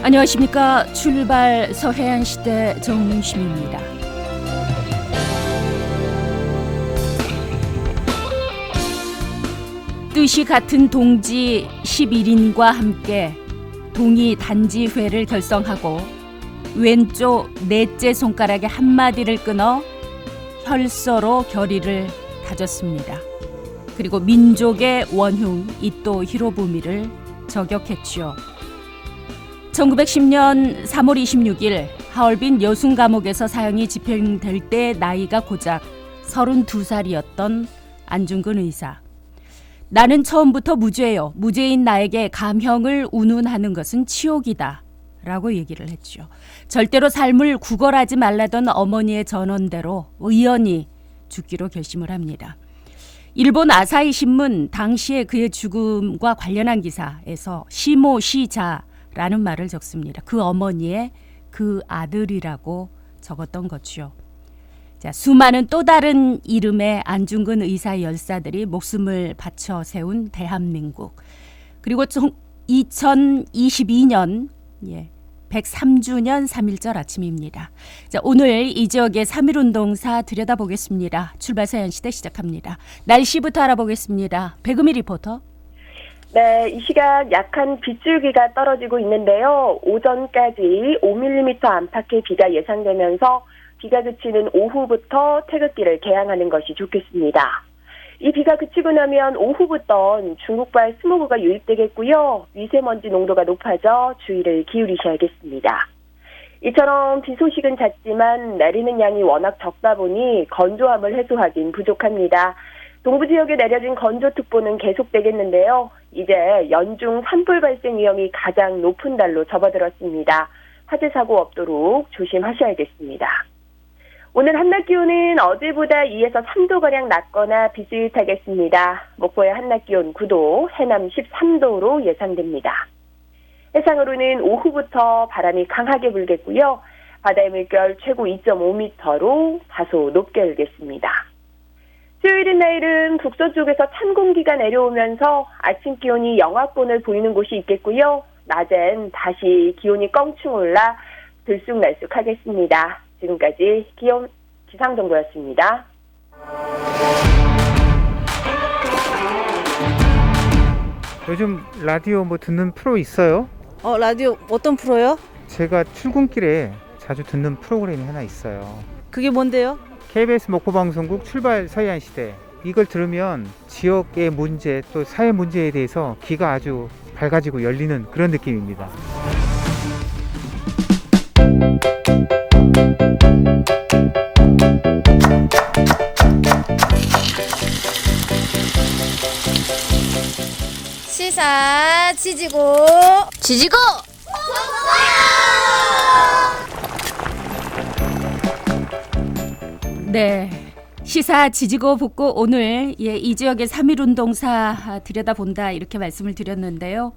안녕하십니까. 출발 서해안시대 정윤심입니다. 뜻이 같은 동지 11인과 함께 동이 단지회를 결성하고 왼쪽 넷째 손가락에 한마디를 끊어 혈서로 결의를 다졌습니다. 그리고 민족의 원흉 이토 히로부미를 저격했죠. 1910년 3월 26일 하얼빈 여순 감옥에서 사형이 집행될 때 나이가 고작 32살이었던 안중근 의사. 나는 처음부터 무죄요. 무죄인 나에게 감형을 운운하는 것은 치욕이다. 라고 얘기를 했죠. 절대로 삶을 구걸하지 말라던 어머니의 전언대로 의연히 죽기로 결심을 합니다. 일본 아사히 신문 당시에 그의 죽음과 관련한 기사에서 시모시자라는 말을 적습니다. 그 어머니의 그 아들이라고 적었던 거죠. 자, 수많은 또 다른 이름의 안중근 의사 열사들이 목숨을 바쳐 세운 대한민국. 그리고 2022년 103주년 3.1절 아침입니다. 자, 오늘 이 지역의 3.1운동사 들여다보겠습니다. 출발 서해안시대 시작합니다. 날씨부터 알아보겠습니다. 백음이 리포터. 네, 이 시각 약한 빗줄기가 떨어지고 있는데요. 오전까지 5mm 안팎의 비가 예상되면서 비가 그치는 오후부터 태극기를 개양하는 것이 좋겠습니다. 이 비가 그치고 나면 오후부터 중국발 스모그가 유입되겠고요. 미세먼지 농도가 높아져 주의를 기울이셔야겠습니다. 이처럼 비 소식은 잦지만 내리는 양이 워낙 적다 보니 건조함을 해소하긴 부족합니다. 동부 지역에 내려진 건조특보는 계속되겠는데요. 이제 연중 산불 발생 위험이 가장 높은 달로 접어들었습니다. 화재 사고 없도록 조심하셔야겠습니다. 오늘 한낮 기온은 어제보다 2에서 3도가량 낮거나 비슷하겠습니다. 목포의 한낮 기온 9도, 해남 13도로 예상됩니다. 해상으로는 오후부터 바람이 강하게 불겠고요. 바다의 물결 최고 2.5m로 다소 높게 일겠습니다. 수요일인 내일은 북서쪽에서 찬 공기가 내려오면서 아침 기온이 영하권을 보이는 곳이 있겠고요. 낮엔 다시 기온이 껑충 올라 들쑥날쑥하겠습니다. 지금까지 기상정보였습니다. 요즘 라디오 듣는 프로 있어요? 라디오 어떤 프로요? 제가 출근길에 자주 듣는 프로그램이 하나 있어요. 그게 뭔데요? KBS 목포방송국 출발 서해안시대. 이걸 들으면 지역의 문제 또 사회 문제에 대해서 귀가 아주 밝아지고 열리는 그런 느낌입니다. 시사 지지고 네, 시사 지지고 볶고 오늘 이 지역의 3.1운동사 들여다본다 이렇게 말씀을 드렸는데요.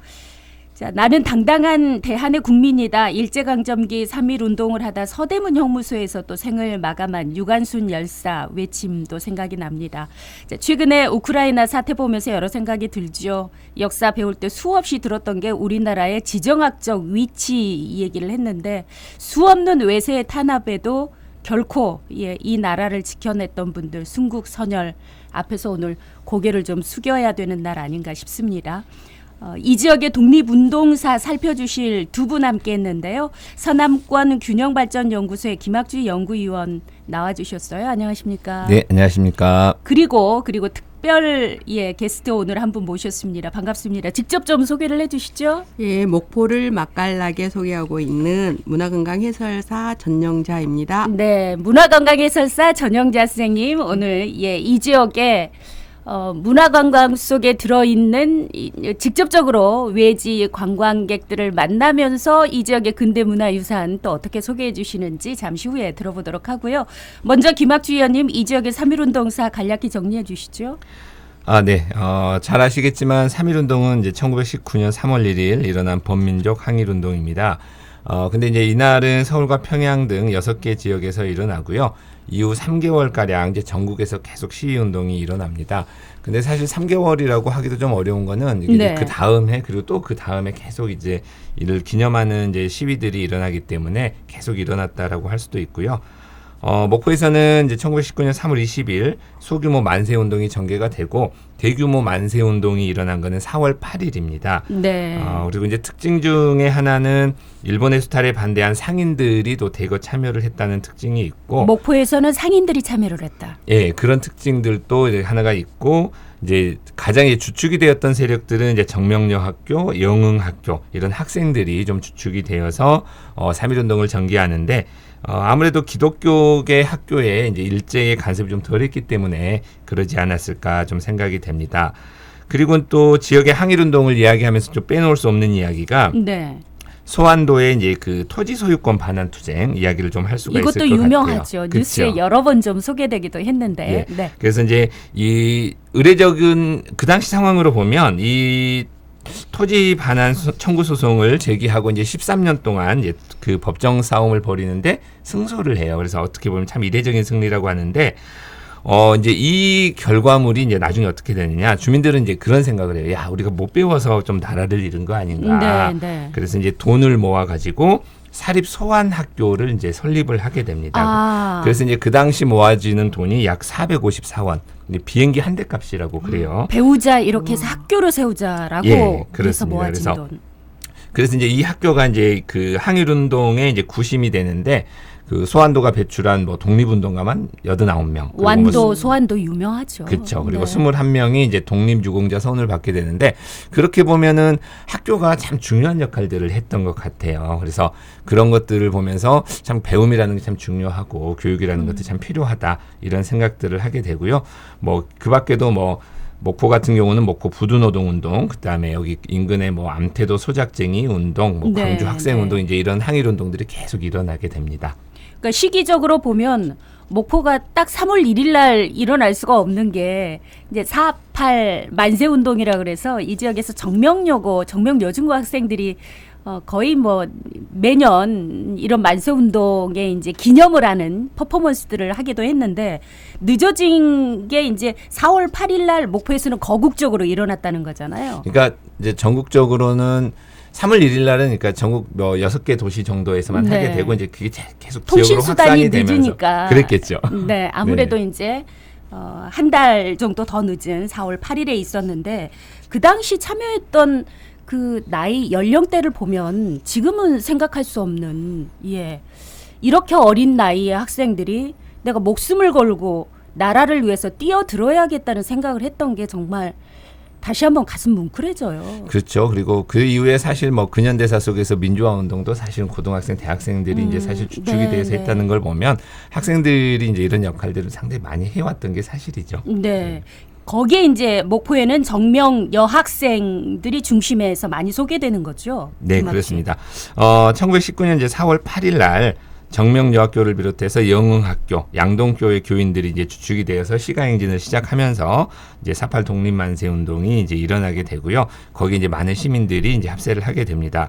자, 나는 당당한 대한의 국민이다. 일제강점기 3.1운동을 하다 서대문 형무소에서 또 생을 마감한 유관순 열사 외침도 생각이 납니다. 자, 최근에 우크라이나 사태 보면서 여러 생각이 들죠. 역사 배울 때 수없이 들었던 게 우리나라의 지정학적 위치 얘기를 했는데 수없는 외세의 탄압에도 결코 이 나라를 지켜냈던 분들 순국선열 앞에서 오늘 고개를 좀 숙여야 되는 날 아닌가 싶습니다. 이 지역의 독립운동사 살펴주실 두 분 함께 했는데요. 서남권 균형발전연구소의 김학주 연구위원 나와주셨어요. 안녕하십니까? 네, 안녕하십니까? 그리고 특별 게스트 오늘 한 분 모셨습니다. 반갑습니다. 직접 좀 소개를 해주시죠. 예, 목포를 맛깔나게 소개하고 있는 문화건강해설사 전영자입니다. 네, 문화건강해설사 전영자 선생님 오늘 이 지역에 문화관광 속에 들어있는 직접적으로 외지 관광객들을 만나면서 이 지역의 근대문화유산 또 어떻게 소개해 주시는지 잠시 후에 들어보도록 하고요. 먼저 김학주 위원님 이 지역의 3.1운동사 간략히 정리해 주시죠. 네. 잘 아시겠지만 3.1운동은 이제 1919년 3월 1일 일어난 범민족 항일운동입니다. 근데 이제 이날은 서울과 평양 등 6개 지역에서 일어나고요. 이후 3개월가량 이제 전국에서 계속 시위 운동이 일어납니다. 근데 사실 3개월이라고 하기도 좀 어려운 거는 이게 네. 그 다음 해 그리고 또 그 다음에 계속 이제 이를 기념하는 이제 시위들이 일어나기 때문에 계속 일어났다라고 할 수도 있고요. 목포에서는 이제 1919년 3월 20일 소규모 만세 운동이 전개가 되고 대규모 만세 운동이 일어난 거는 4월 8일입니다. 네. 그리고 이제 특징 중에 하나는 일본의 수탈에 반대한 상인들이 또 대거 참여를 했다는 특징이 있고, 목포에서는 상인들이 참여를 했다. 예, 그런 특징들도 이제 하나가 있고, 이제 가장 이제 주축이 되었던 세력들은 이제 정명여학교, 영흥학교 이런 학생들이 좀 주축이 되어서 3.1운동을 전개하는데, 아무래도 기독교계 학교에 이제 일제의 간섭이 좀 덜했기 때문에 그러지 않았을까 좀 생각이 됩니다. 그리고 또 지역의 항일운동을 이야기하면서 좀 빼놓을 수 없는 이야기가 네. 소환도의 이제 그 토지 소유권 반환 투쟁 이야기를 좀 할 수가 있을 것 이것도 같아요. 유명하죠. 뉴스에 그렇죠? 여러 번 좀 소개되기도 했는데. 예. 네. 그래서 이제 이 의례적인 그 당시 상황으로 보면 이 토지 반환 청구 소송을 제기하고 이제 13년 동안 이제 그 법정 싸움을 벌이는데 승소를 해요. 그래서 어떻게 보면 참 이례적인 승리라고 하는데 이제 이 결과물이 이제 나중에 어떻게 되느냐. 주민들은 이제 그런 생각을 해요. 야, 우리가 못 배워서 좀 나라를 잃은 거 아닌가. 네, 네. 그래서 이제 돈을 모아 가지고 사립 소환 학교를 이제 설립을 하게 됩니다. 그래서 이제 그 당시 모아지는 돈이 약 454원. 비행기 한 대 값이라고 그래요. 배우자 이렇게 해서 학교를 세우자라고 예, 그래서 그렇습니다. 모아진 그래서 돈. 그래서 이제 이 학교가 이제 그 항일운동의 이제 구심이 되는데 그 소환도가 배출한 뭐 독립운동가만 89명. 완도, 소환도 유명하죠. 그렇죠. 그리고 네. 21명이 이제 독립유공자 선을 받게 되는데 그렇게 보면은 학교가 참 중요한 역할들을 했던 것 같아요. 그래서 그런 것들을 보면서 참 배움이라는 게 참 중요하고 교육이라는 것도 참 필요하다 이런 생각들을 하게 되고요. 뭐 그 밖에도 뭐 목포 같은 경우는 목포 부두노동 운동, 그다음에 여기 인근의 뭐 암태도 소작쟁이 운동, 뭐 네, 광주 학생 네. 운동 이제 이런 항일 운동들이 계속 일어나게 됩니다. 그러니까 시기적으로 보면 목포가 딱 3월 1일 날 일어날 수가 없는 게 이제 4.8 만세 운동이라 그래서 이 지역에서 정명여고, 정명여중고 학생들이 거의 뭐 매년 이런 만세 운동에 이제 기념을 하는 퍼포먼스들을 하기도 했는데 늦어진 게 이제 4월 8일 날 목포에서는 거국적으로 일어났다는 거잖아요. 그러니까 이제 전국적으로는 3월 1일 날은 그러니까 전국 뭐 6개 도시 정도에서만 네. 하게 되고 이제 그게 계속 통신 지역으로 수단이 확산이 되면서 늦으니까 그랬겠죠. 네, 아무래도 이제 한 달 정도 더 늦은 4월 8일에 있었는데 그 당시 참여했던 그 나이 연령대를 보면 지금은 생각할 수 없는 이렇게 어린 나이의 학생들이 내가 목숨을 걸고 나라를 위해서 뛰어들어야겠다는 생각을 했던 게 정말 다시 한번 가슴 뭉클해져요. 그렇죠. 그리고 그 이후에 사실 뭐 근현대사 속에서 민주화 운동도 사실은 고등학생, 대학생들이 이제 사실 주축이 네, 돼서 네. 했다는 걸 보면 학생들이 이제 이런 역할들을 상당히 많이 해왔던 게 사실이죠. 네. 거기에 이제 목포에는 정명 여학생들이 중심에서 많이 소개되는 거죠. 네, 김학식. 그렇습니다. 1919년 이제 4월 8일 날 정명여학교를 비롯해서 영흥학교, 양동교회 교인들이 이제 주축이 되어서 시가행진을 시작하면서 이제 4.8 독립만세 운동이 이제 일어나게 되고요. 거기 이제 많은 시민들이 이제 합세를 하게 됩니다.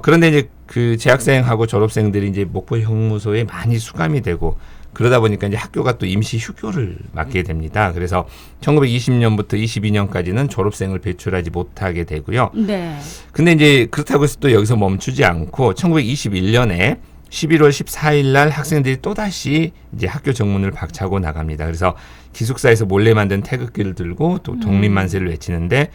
그런데 이제 그 재학생하고 졸업생들이 이제 목포 형무소에 많이 수감이 되고 그러다 보니까 이제 학교가 또 임시 휴교를 맞게 됩니다. 그래서 1920년부터 22년까지는 졸업생을 배출하지 못하게 되고요. 네. 근데 이제 그렇다고 해서 또 여기서 멈추지 않고 1921년에 11월 14일 날 학생들이 또다시 이제 학교 정문을 박차고 나갑니다. 그래서 기숙사에서 몰래 만든 태극기를 들고 또 독립만세를 외치는데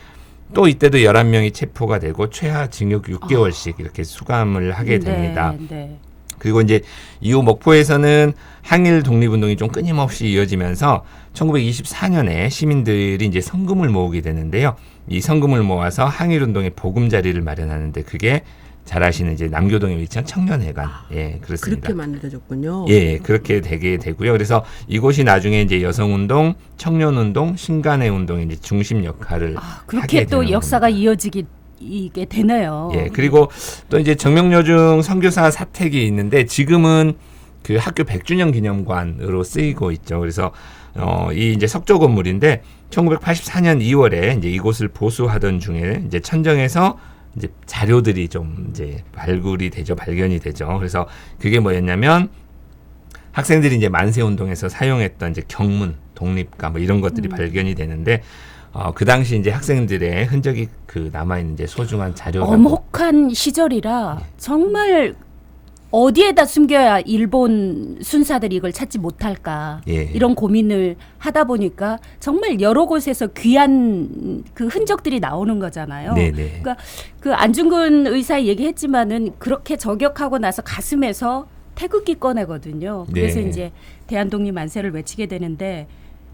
또 이때도 11명이 체포가 되고 최하 징역 6개월씩 이렇게 수감을 하게 됩니다. 네, 네. 그리고 이제 이후 목포에서는 항일 독립운동이 좀 끊임없이 이어지면서 1924년에 시민들이 이제 성금을 모으게 되는데요. 이 성금을 모아서 항일운동의 보금자리를 마련하는데 그게 잘 아시는 이제 남교동에 위치한 청년회관. 예, 그렇습니다. 그렇게 만들어졌군요. 예, 그렇게 되게 되고요. 그래서 이곳이 나중에 이제 여성운동, 청년운동, 신간의 운동의 이제 중심 역할을 그렇게 하게 또 되는 역사가 겁니다. 이게 되네요. 예, 그리고 또 이제 정명여중 선교사 사택이 있는데 지금은 그 학교 100주년 기념관으로 쓰이고 있죠. 그래서 이 이제 석조 건물인데 1984년 2월에 이제 이곳을 보수하던 중에 이제 천정에서 이제 자료들이 좀 이제 발견이 되죠. 그래서 그게 뭐였냐면 학생들이 이제 만세운동에서 사용했던 이제 경문, 독립가 뭐 이런 것들이 발견이 되는데 그 당시 이제 학생들의 흔적이 그 남아있는 이제 소중한 자료라고. 엄혹한 시절이라 정말 어디에다 숨겨야 일본 순사들이 이걸 찾지 못할까 예. 이런 고민을 하다 보니까 정말 여러 곳에서 귀한 그 흔적들이 나오는 거잖아요. 네네. 그러니까 그 안중근 의사 얘기했지만은 그렇게 저격하고 나서 가슴에서 태극기 꺼내거든요. 그래서 네. 이제 대한독립 만세를 외치게 되는데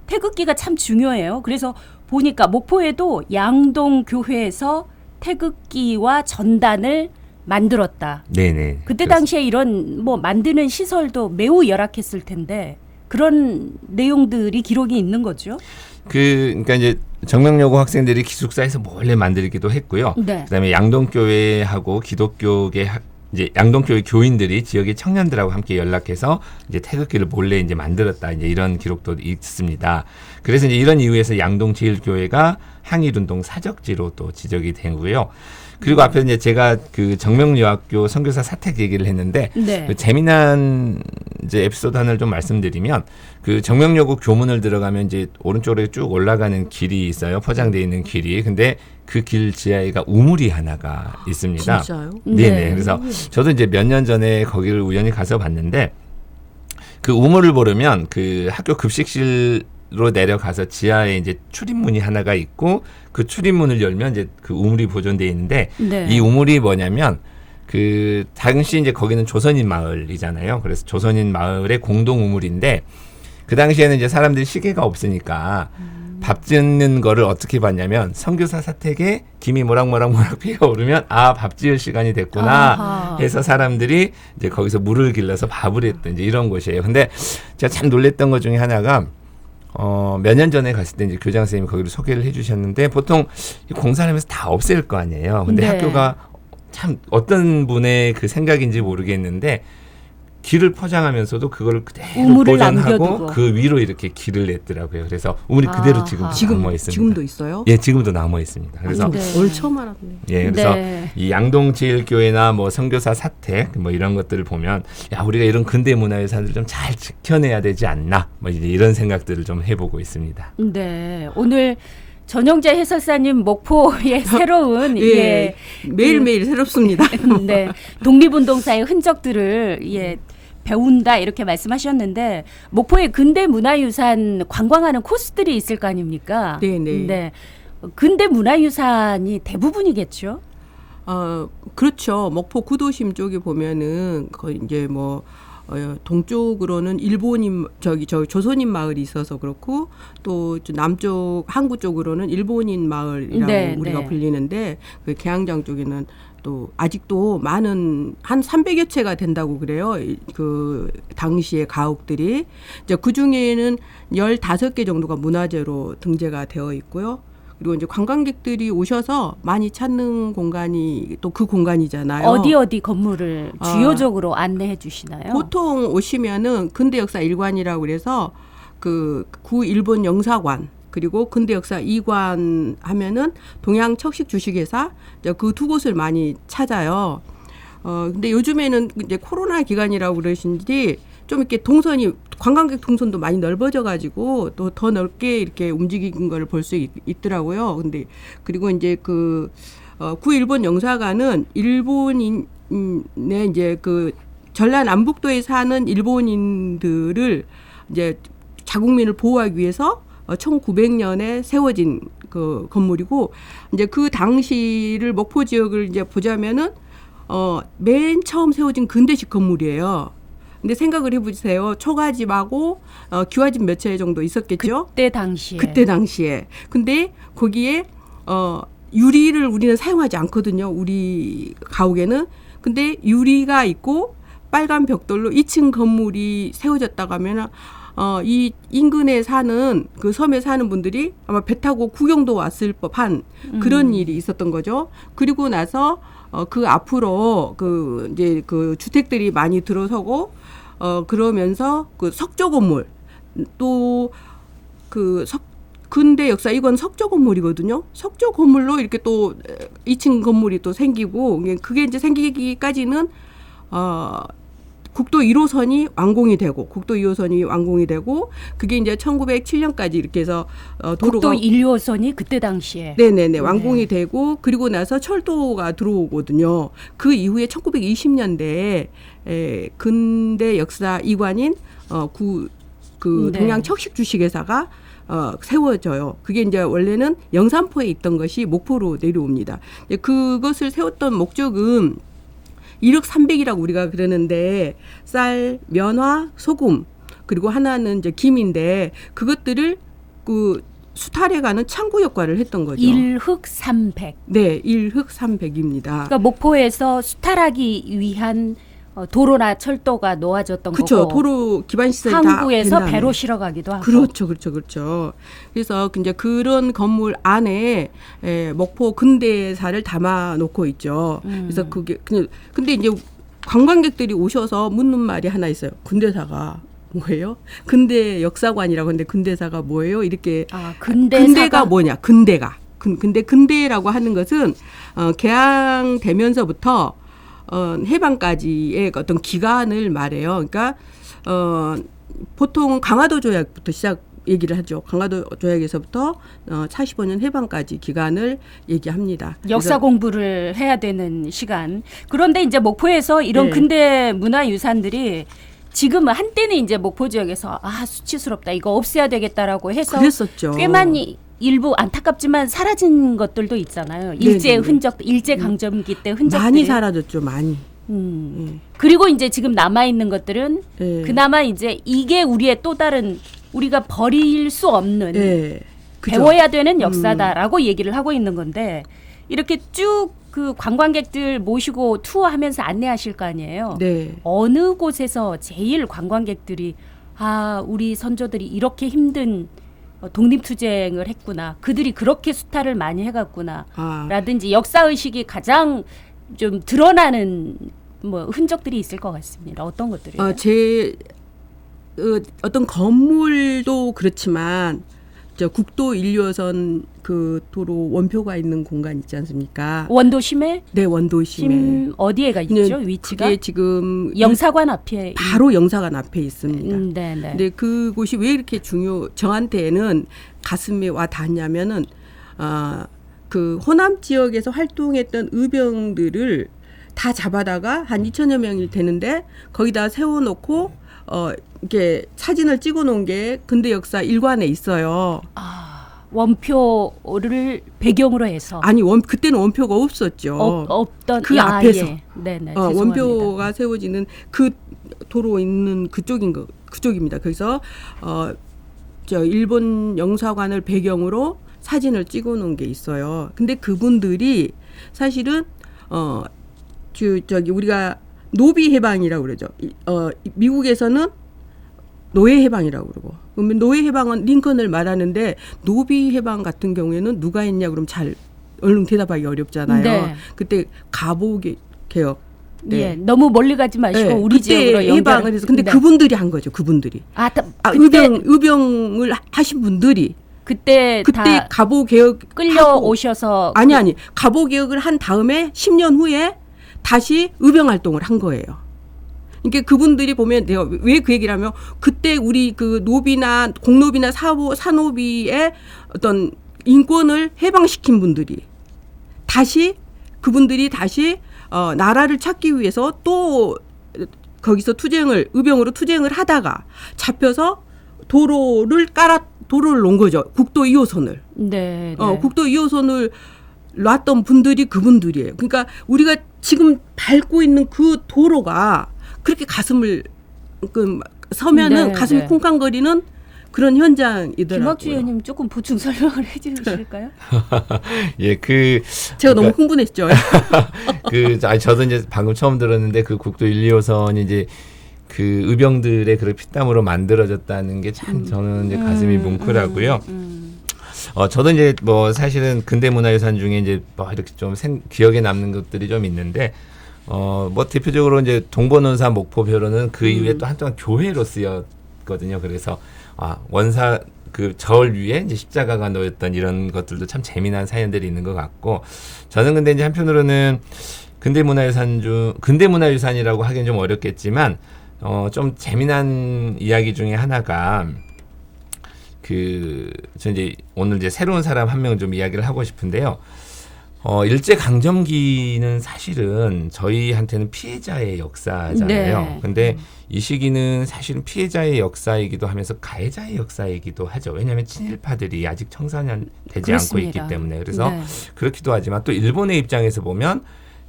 태극기가 참 중요해요. 그래서 보니까 목포에도 양동교회에서 태극기와 전단을 만들었다. 네네. 그때 그렇습니다. 당시에 이런 뭐 만드는 시설도 매우 열악했을 텐데 그런 내용들이 기록이 있는 거죠. 그러니까 이제 정명여고 학생들이 기숙사에서 몰래 만들기도 했고요. 네. 그다음에 양동교회하고 기독교계 이제 양동교회 교인들이 지역의 청년들하고 함께 연락해서 이제 태극기를 몰래 이제 만들었다. 이제 이런 기록도 있습니다. 그래서 이제 이런 이유에서 양동제일교회가 항일운동 사적지로 또 지적이 되고요. 그리고 앞에 이제 제가 그 정명여학교 선교사 사택 얘기를 했는데 네. 그 재미난 이제 에피소드 하나를 좀 말씀드리면 그 정명여고 교문을 들어가면 이제 오른쪽으로 쭉 올라가는 길이 있어요. 포장되어 있는 길이. 근데 그 길 지하에가 우물이 하나가 있습니다. 진짜요? 네네. 네. 그래서 저도 이제 몇 년 전에 거기를 우연히 가서 봤는데 그 우물을 보려면 그 학교 급식실로 내려가서 지하에 이제 출입문이 하나가 있고 그 출입문을 열면 이제 그 우물이 보존되어 있는데 네. 이 우물이 뭐냐면 그 당시 이제 거기는 조선인 마을이잖아요. 그래서 조선인 마을의 공동 우물인데 그 당시에는 이제 사람들이 시계가 없으니까 밥 짓는 거를 어떻게 봤냐면 선교사 사택에 김이 모락모락 피어오르면 아, 밥 지을 시간이 됐구나 아하. 해서 사람들이 이제 거기서 물을 길러서 밥을 했던 이제 이런 곳이에요. 근데 제가 참 놀랬던 것 중에 하나가 몇 년 전에 갔을 때 이제 교장 선생님이 거기를 소개를 해주셨는데 보통 이 공사를 하면서 다 없앨 거 아니에요. 근데 네. 학교가 참 어떤 분의 그 생각인지 모르겠는데 길을 포장하면서도 그걸 그대로 우물을 보존하고 남겨두고. 그 위로 이렇게 길을 냈더라고요. 그래서 우물이 그대로 아하. 지금도 남아 있습니다. 지금도 있어요? 예, 지금도 남아 있습니다. 그래서 네. 오늘 처음 알았네. 예, 그래서 네. 이 양동제일교회나 뭐 선교사 사택 뭐 이런 것들을 보면 야, 우리가 이런 근대 문화유산을 좀 잘 지켜내야 되지 않나 뭐 이제 이런 생각들을 좀 해보고 있습니다. 네. 오늘 전영재 해설사님 목포의 새로운 예. 매일매일 새롭습니다. 네. 독립운동사의 흔적들을 배운다 이렇게 말씀하셨는데 목포에 근대 문화유산 관광하는 코스들이 있을 거 아닙니까? 네네. 네. 근대 문화유산이 대부분이겠죠. 그렇죠. 목포 구도심 쪽에 보면은 거의 이제 뭐 동쪽으로는 일본인 저 조선인 마을이 있어서 그렇고 또 남쪽 항구 쪽으로는 일본인 마을이라고 네, 우리가 네. 불리는데 그 계양장 쪽에는 또 아직도 많은 한 300여 채가 된다고 그래요. 그 당시의 가옥들이 이제 그 중에는 15개 정도가 문화재로 등재가 되어 있고요. 그리고 이제 관광객들이 오셔서 많이 찾는 공간이 또 그 공간이잖아요. 어디 건물을 주요적으로 안내해 주시나요? 보통 오시면은 근대 역사 1관이라고 그래서 그 구 일본 영사관 그리고 근대 역사 2관 하면은 동양 척식 주식회사 그 두 곳을 많이 찾아요. 근데 요즘에는 이제 코로나 기간이라고 그러신지 좀 이렇게 동선이 관광객 동선도 많이 넓어져 가지고 또 더 넓게 이렇게 움직이는 걸 볼 수 있더라고요. 근데 그리고 이제 구 일본 영사관은 일본인의 이제 그 전라 남북도에 사는 일본인들을 이제 자국민을 보호하기 위해서 1900년에 세워진 그 건물이고 이제 그 당시를 목포 지역을 이제 보자면은 맨 처음 세워진 근대식 건물이에요. 근데 생각을 해보세요. 초가집하고 기와집 몇 채 정도 있었겠죠? 그때 당시에. 그때 당시에. 근데 거기에 유리를 우리는 사용하지 않거든요. 우리 가옥에는. 근데 유리가 있고 빨간 벽돌로 2층 건물이 세워졌다고 하면은 이 인근에 사는 그 섬에 사는 분들이 아마 배 타고 구경도 왔을 법한 그런 일이 있었던 거죠. 그리고 나서 그 앞으로 그 이제 그 주택들이 많이 들어서고 그러면서 그 석조 건물 또 그 근대 역사 이건 석조 건물이거든요. 석조 건물로 이렇게 또 2층 건물이 또 생기고 그게 이제 생기기까지는 국도 1호선이 완공이 되고 그게 이제 1907년까지 이렇게 해서 도로가 국도 1호선이 그때 당시에 네네네 완공이 되고 그리고 나서 철도가 들어오거든요. 그 이후에 1920년대에 근대 역사 이관인 그 네. 동양 척식 주식회사가 세워져요. 그게 이제 원래는 영산포에 있던 것이 목포로 내려옵니다. 그것을 세웠던 목적은 1억 300이라고 우리가 그러는데 쌀, 면화, 소금 그리고 하나는 이제 김인데 그것들을 그 수탈해가는 창구 역할을 했던 거죠. 1흑 300. 네, 1흑 300입니다. 그러니까 목포에서 수탈하기 위한 도로나 철도가 놓아졌던 그렇죠. 거고 도로 기반 시설이 다 항구에서 된 다음에. 배로 실어가기도 하고. 그렇죠. 그래서 이제 그런 건물 안에 목포 근대사를 담아 놓고 있죠. 그래서 그게 근데 이제 관광객들이 오셔서 묻는 말이 하나 있어요. 근대사가 뭐예요? 근대 역사관이라고 하는데 근대사가 뭐예요? 이렇게 근대가 뭐냐? 근데 근대라고 하는 것은 개항되면서부터 해방까지의 어떤 기간을 말해요. 그러니까 보통 강화도 조약부터 얘기를 하죠. 강화도 조약에서부터 45년 해방까지 기간을 얘기합니다. 역사 공부를 해야 되는 시간. 그런데 이제 목포에서 이런 네. 근대 문화 유산들이 지금은 한때는 이제 목포 지역에서 수치스럽다. 이거 없애야 되겠다라고 해서 그랬었죠. 꽤 많이 일부 안타깝지만 사라진 것들도 있잖아요. 일제 네네. 흔적, 일제 강점기 때 흔적들이 많이 사라졌죠. 많이. 그리고 이제 지금 남아 있는 것들은 네. 그나마 이제 이게 우리의 또 다른 우리가 버릴 수 없는 네. 그죠? 배워야 되는 역사다라고 얘기를 하고 있는 건데 이렇게 쭉 그 관광객들 모시고 투어하면서 안내하실 거 아니에요. 네. 어느 곳에서 제일 관광객들이 우리 선조들이 이렇게 힘든 독립투쟁을 했구나. 그들이 그렇게 수탈을 많이 해갔구나. 라든지 역사의식이 가장 좀 드러나는 흔적들이 있을 것 같습니다. 어떤 것들이에요? 어떤 건물도 그렇지만 국도 1호선 그 도로 원표가 있는 공간 있지 않습니까? 원도심에? 네, 원도심에. 어디에가 있죠? 위치가? 그게 지금 영사관 앞에 바로 영사관 앞에 있습니다. 네네. 근데 그곳이 왜 이렇게 저한테는 가슴에 와 닿냐면은 그 호남 지역에서 활동했던 의병들을 다 잡아다가 한 2천여 명이 되는데 거기다 세워놓고 이렇게 사진을 찍어놓은 게 근대 역사 일관에 있어요. 원표를 배경으로 해서 아니 그때는 원표가 없었죠. 없던 그 앞에서 예. 네네. 원표가 세워지는 그 도로 있는 그쪽입니다. 그래서 일본 영사관을 배경으로 사진을 찍어놓은 게 있어요. 근데 그분들이 사실은 우리가 노비 해방이라고 그러죠. 미국에서는 노예 해방이라고 그러고. 그러면 노예 해방은 링컨을 말하는데 노비 해방 같은 경우에는 누가 했냐 그러면 잘 얼른 대답하기 어렵잖아요. 네. 그때 가보 개혁. 네. 예, 너무 멀리 가지 마시고 네, 우리 지역으로 해방을 해서 근데 네. 그분들이 한 거죠. 그분들이. 의병을 하신 분들이 그때 다 가보 개혁 끌려오셔서 아니 가보 개혁을 한 다음에 10년 후에 다시 의병 활동을 한 거예요. 그러니까 그분들이 보면 내가 왜 그 얘기를 하면 그때 우리 그 노비나 공노비나 사노비의 어떤 인권을 해방시킨 분들이 그분들이 다시 나라를 찾기 위해서 또 거기서 의병으로 투쟁을 하다가 잡혀서 도로를 놓은 거죠. 국도 2호선을. 네. 국도 2호선을 놨던 분들이 그분들이에요. 그러니까 우리가 지금 밟고 있는 그 도로가 그렇게 가슴을 서면은 네, 가슴이 네. 콩쾅거리는 그런 현장이더라고요. 김학주 의원님 조금 보충 설명을 해주실까요? 예, 제가 너무 흥분했죠. 저도 이제 방금 처음 들었는데 그 국도 1, 2호선이 이제 그 의병들의 그런 피땀으로 만들어졌다는 게 참 저는 이제 가슴이 뭉클하고요. 저도 이제 사실은 근대문화유산 중에 이제 이렇게 좀 기억에 남는 것들이 좀 있는데 대표적으로 이제 동본원사 목포별로는 그 이후에 또 한동안 교회로 쓰였거든요. 그래서 원사 그 절 위에 이제 십자가가 놓였던 이런 것들도 참 재미난 사연들이 있는 것 같고, 저는 근데 이제 한편으로는 근대문화유산이라고 하기는 좀 어렵겠지만 좀 재미난 이야기 중에 하나가 저 이제 오늘 이제 새로운 사람 한 명 좀 이야기를 하고 싶은데요. 일제 강점기는 사실은 저희한테는 피해자의 역사잖아요. 네. 근데 이 시기는 사실은 피해자의 역사이기도 하면서 가해자의 역사이기도 하죠. 왜냐하면 친일파들이 아직 청산되지 않고 그렇습니다. 있기 때문에. 그래서 네. 그렇기도 하지만 또 일본의 입장에서 보면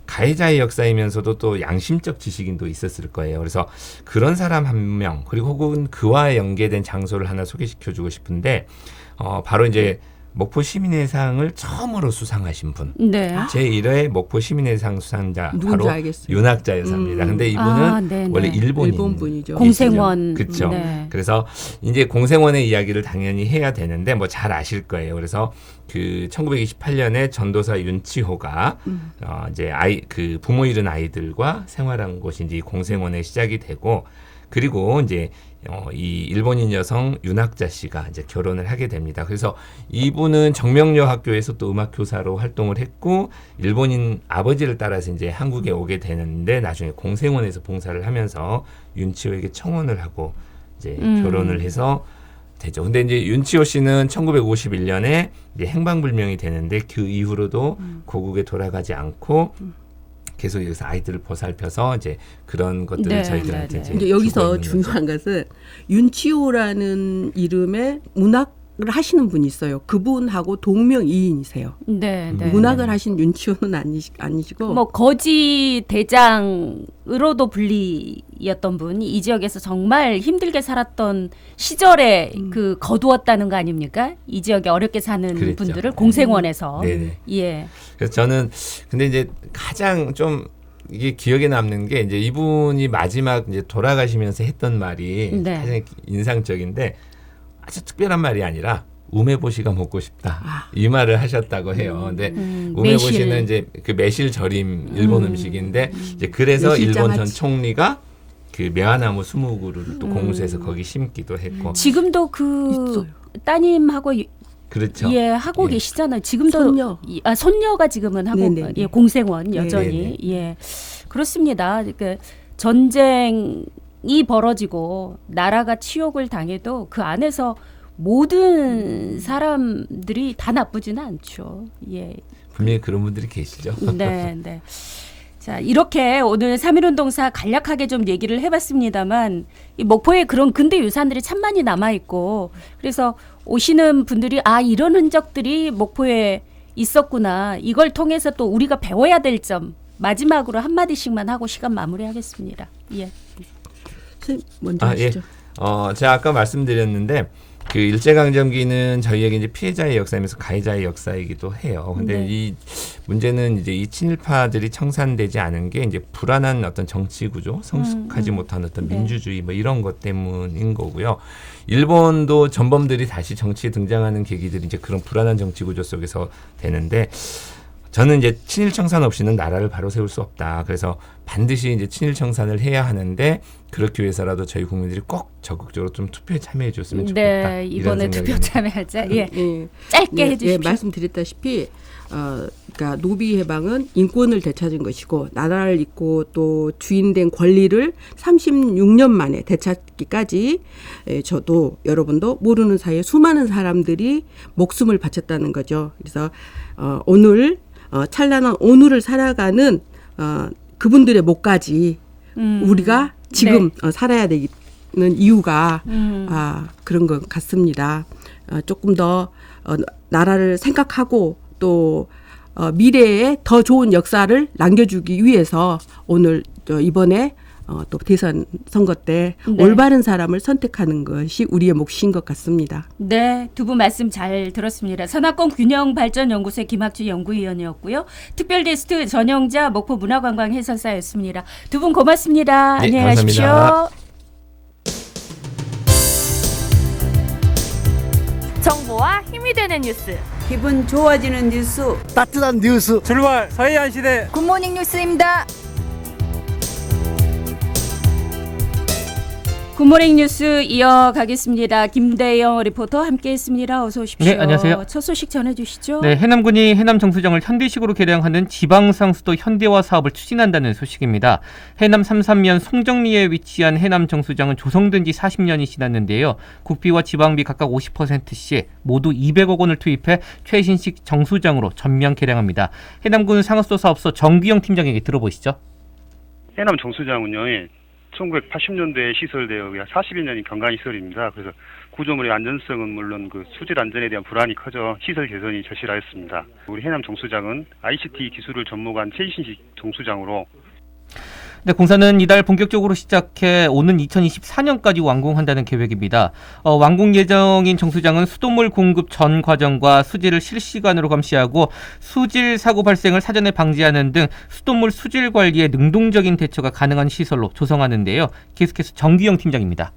가해자의 역사이면서도 또 양심적 지식인도 있었을 거예요. 그래서 그런 사람 한 명, 그리고 혹은 그와 연계된 장소를 하나 소개시켜주고 싶은데 바로 이제 목포 시민의 상을 처음으로 수상하신 분. 네. 제1회 목포 시민의 상 수상자 누군지 바로 알겠어요. 윤학자 여사입니다. 근데 이분은 네, 원래 네. 일본 분이죠. 공생원. 그렇죠. 네. 그래서 이제 공생원의 이야기를 당연히 해야 되는데 뭐 잘 아실 거예요. 그래서 그 1928년에 전도사 윤치호가 이제 그 부모 잃은 아이들과 생활한 곳이 이제 이 공생원의 시작이 되고, 그리고 이제 이 일본인 여성 윤학자 씨가 이제 결혼을 하게 됩니다. 그래서 이분은 정명여 학교에서 또 음악 교사로 활동을 했고, 일본인 아버지를 따라서 이제 한국에 오게 되는데 나중에 공생원에서 봉사를 하면서 윤치호에게 청혼을 하고 이제 결혼을 해서 되죠. 근데 이제 윤치호 씨는 1951년에 이제 행방불명이 되는데 그 이후로도 고국에 돌아가지 않고 계속 여기서 아이들을 보살펴서 이제 그런 것들을 네, 저희들한테 네, 이제 네. 이제 여기서 주고 있는 거죠. 중요한 것은 윤치호라는 이름의 문학을 하시는 분이 있어요. 그분하고 동명이인이세요. 네, 네. 문학을 하신 윤치호는 아니시고 뭐 거지 대장으로도 불리였던 분이 이 지역에서 정말 힘들게 살았던 시절에 그 거두었다는 거 아닙니까? 이 지역에 어렵게 사는 그랬죠. 분들을 공생원에서. 네네. 예. 그래서 저는 근데 이제 가장 좀 이게 기억에 남는 게 이제 이분이 마지막 이제 돌아가시면서 했던 말이 네. 가장 인상적인데, 아주 특별한 말이 아니라 우메보시가 먹고 싶다 이 말을 하셨다고 해요. 근데 우메보시는 매실. 이제 그 매실 절임 일본 음식인데 이제 그래서 일본 전 매실장아찌. 총리가 그 매화나무 20그루를 또 공수해서 거기 심기도 했고. 지금도 그 있어요. 따님하고 그렇죠. 예 하고 예. 계시잖아요. 지금도 손녀. 손녀가 지금은 하고 네네네. 예, 공생원 여전히 네네. 예 그렇습니다. 그 전쟁이 벌어지고 나라가 치욕을 당해도 그 안에서 모든 사람들이 다 나쁘지는 않죠. 예, 분명히 그런 분들이 계시죠. 네, 네. 자, 이렇게 오늘 3.1운동사 간략하게 좀 얘기를 해봤습니다만, 이 목포에 그런 근대 유산들이 참 많이 남아있고, 그래서 오시는 분들이, 이런 흔적들이 목포에 있었구나. 이걸 통해서 또 우리가 배워야 될 점, 마지막으로 한마디씩만 하고 시간 마무리하겠습니다. 예. 선생님 먼저 예. 하시죠. 제가 아까 말씀드렸는데 그 일제강점기는 저희에게 이제 피해자의 역사이면서 가해자의 역사이기도 해요. 근데 네. 이 문제는 이제 이 친일파들이 청산되지 않은 게 이제 불안한 어떤 정치 구조, 성숙하지 못한 어떤 네. 민주주의 뭐 이런 것 때문인 거고요. 일본도 전범들이 다시 정치에 등장하는 계기들이 이제 그런 불안한 정치 구조 속에서 되는데, 저는 이제 친일 청산 없이는 나라를 바로 세울 수 없다. 그래서 반드시 이제 친일 청산을 해야 하는데, 그렇기 위해서라도 저희 국민들이 꼭 적극적으로 좀 투표에 참여해 줬으면 좋겠다. 네, 이번에 이런 투표 생각이 참여하자. 예. 예. 짧게 예, 해주십시오. 말씀드렸다시피 그러니까 노비 해방은 인권을 되찾은 것이고, 나라를 잇고 또 주인된 권리를 36년 만에 되찾기까지 저도 여러분도 모르는 사이에 수많은 사람들이 목숨을 바쳤다는 거죠. 그래서 오늘 찬란한 오늘을 살아가는 그분들의 목까지 우리가 지금 살아야 되는 이유가 그런 것 같습니다. 조금 더 나라를 생각하고 또 미래에 더 좋은 역사를 남겨주기 위해서 오늘 이번에 또 대선 선거 때 네. 올바른 사람을 선택하는 것이 우리의 몫인 것 같습니다. 네, 두 분 말씀 잘 들었습니다. 선화권 균형발전연구소의 김학주 연구위원이었고요. 특별 게스트 전영자 목포 문화관광 해설사였습니다. 두 분 고맙습니다. 네, 안녕히 가십시오. 감사합니다. 정보와 힘이 되는 뉴스 기분 좋아지는 뉴스 따뜻한 뉴스 출발 서해안 시대 굿모닝 뉴스입니다. 굿모닝 뉴스 이어가겠습니다. 김대영 리포터 함께했습니다. 어서 오십시오. 네, 안녕하세요. 첫 소식 전해주시죠. 네, 해남군이 해남 정수장을 현대식으로 개량하는 지방상수도 현대화 사업을 추진한다는 소식입니다. 해남 삼산면 송정리에 위치한 해남 정수장은 조성된 지 40년이 지났는데요. 국비와 지방비 각각 50%씩 모두 200억 원을 투입해 최신식 정수장으로 전면 개량합니다. 해남군 상수도 사업소 정규영 팀장에게 들어보시죠. 해남 정수장은요, 1980년도에 시설되어 40여 년이 경관 시설입니다. 그래서 구조물의 안전성은 물론 그 수질 안전에 대한 불안이 커져 시설 개선이 절실하였습니다. 우리 해남 정수장은 ICT 기술을 접목한 최신식 정수장으로 네, 공사는 이달 본격적으로 시작해 오는 2024년까지 완공한다는 계획입니다. 완공 예정인 정수장은 수돗물 공급 전 과정과 수질을 실시간으로 감시하고 수질 사고 발생을 사전에 방지하는 등 수돗물 수질 관리에 능동적인 대처가 가능한 시설로 조성하는데요. 계속해서 정규영 팀장입니다.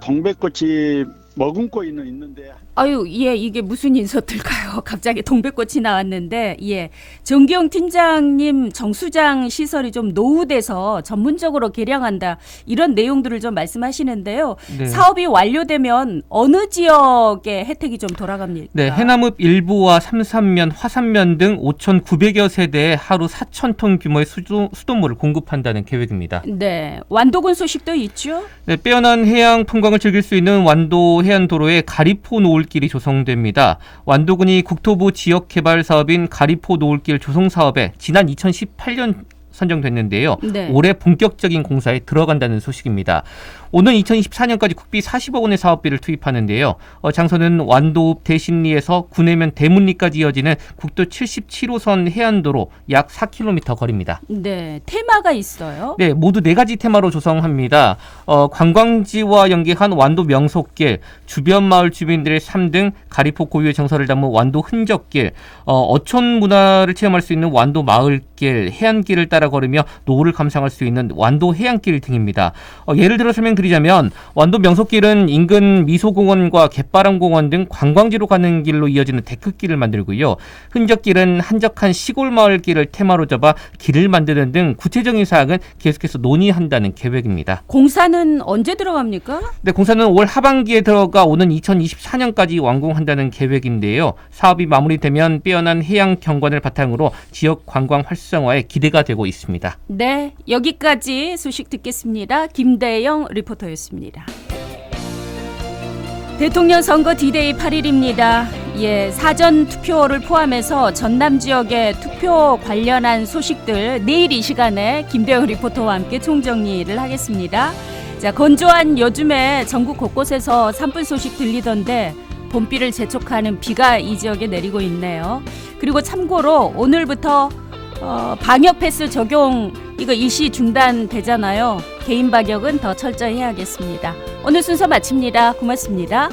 동백꽃이 머금고 있는데 아유, 예, 이게 무슨 인서들까요? 갑자기 동백꽃이 나왔는데, 예, 정기영 팀장님 정수장 시설이 좀 노후돼서 전문적으로 개량한다 이런 내용들을 좀 말씀하시는데요. 네. 사업이 완료되면 어느 지역에 혜택이 좀 돌아갑니까? 네, 해남읍 일부와 삼산면, 화산면 등 5,900여 세대에 하루 4,000톤 규모의 수돗물을 공급한다는 계획입니다. 네, 완도군 소식도 있죠? 네, 빼어난 해양 풍광을 즐길 수 있는 완도 해안도로에 가리포 노을길이 조성됩니다. 완도군이 국토부 지역개발 사업인 가리포 노을길 조성 사업에 지난 2018년 선정됐는데요. 네. 올해 본격적인 공사에 들어간다는 소식입니다. 오는 2024년까지 국비 40억 원의 사업비를 투입하는데요. 장소는 완도읍 대신리에서 구내면 대문리까지 이어지는 국도 77호선 해안도로 약 4km 거리입니다. 네, 테마가 있어요. 네, 모두 4가지 테마로 조성합니다. 관광지와 연계한 완도 명소길, 주변 마을 주민들의 삶 등 가리포 고유의 정서를 담은 완도 흔적길, 어촌 문화를 체험할 수 있는 완도 마을길, 해안길을 따라 걸으며 노을을 감상할 수 있는 완도 해안길 등입니다. 예를 들어 설명드리자면 완도 명소길은 인근 미소공원과 갯바람공원 등 관광지로 가는 길로 이어지는 데크길을 만들고요. 흔적길은 한적한 시골 마을길을 테마로 잡아 길을 만드는 등 구체적인 사항은 계속해서 논의한다는 계획입니다. 공사는 언제 들어갑니까? 네, 공사는 올 하반기에 들어가 오는 2024년까지 완공한다는 계획인데요. 사업이 마무리되면 빼어난 해양 경관을 바탕으로 지역 관광 활성화에 기대가 되고 있습니다. 네, 여기까지 소식 듣겠습니다. 김대영 리포터였습니다. 대통령 선거 D-Day 8일입니다. 예, 사전 투표를 포함해서 전남 지역의 투표 관련한 소식들 내일 이 시간에 김대영 리포터와 함께 총정리를 하겠습니다. 자, 건조한 요즘에 전국 곳곳에서 산불 소식 들리던데 봄비를 재촉하는 비가 이 지역에 내리고 있네요. 그리고 참고로 오늘부터 방역 패스 적용 이거 일시 중단되잖아요. 개인 방역은 더 철저히 해야겠습니다. 오늘 순서 마칩니다. 고맙습니다.